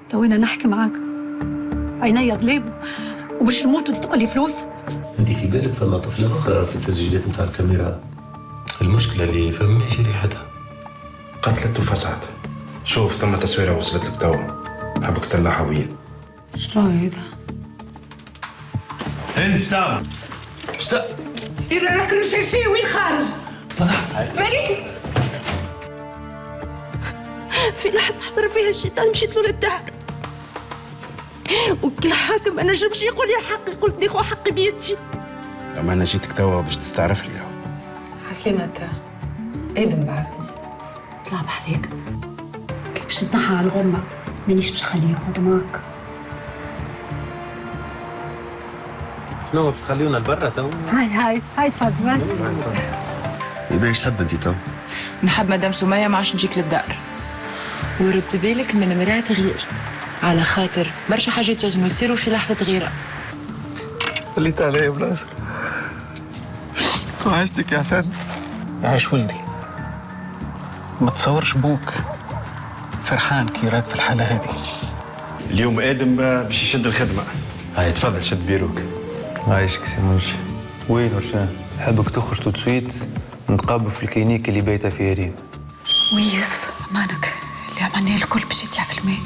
توينا نحكي معاك عينيا ضليبه وباش نموت وانت تقول لي فلوس. انت في بالك فما طفله اخرى في التسجيلات نتاع الكاميرا؟ المشكله اللي فهمناش ريحتها. قتلت وفسعت. شوف ثم تصويره وصلت لك توا، نحبك تطلعها وين. شنو هذا؟ انت تعمل راك رشاشي وين خارج؟ مانيش في لحظة حضر فيها الشيطان مشيت له للدار، وكل حاكم أنا نجمش يقول يا حقي، قلت ناخذ حقي بيدي. اما انا جيتك توا باش تستعرف لي. عسلامة انت ادم بعثني. طلع بحذاك كي باش تنحى على الغمة، مانيش باش نخليه يقعد معاك. شنو باش تخليونا لبرا تو؟ هاي تفضل. باش تحب انت تو؟ نحب مدام سمية ما عادش نجيك للدار، ورد بالك من مراه تغير، على خاطر برشا حاجات لازم يصيروا في لحظة غيرة. خليت عليا براسك. وحشتك يا حسن. عايش ولدي. ما تصورش بوك فرحان كي راك في الحالة هذه. اليوم ادم باش يشد الخدمه. هاي تفضل شد بيروك. عايشك سي مرشد. وين ورشان؟ حبك تخرج تو تسويت نتقابلوا في الكلينيك اللي بايته فيها ريم. وي يوسف، امانك اللي عملناه الكل باش يطيح في الماء.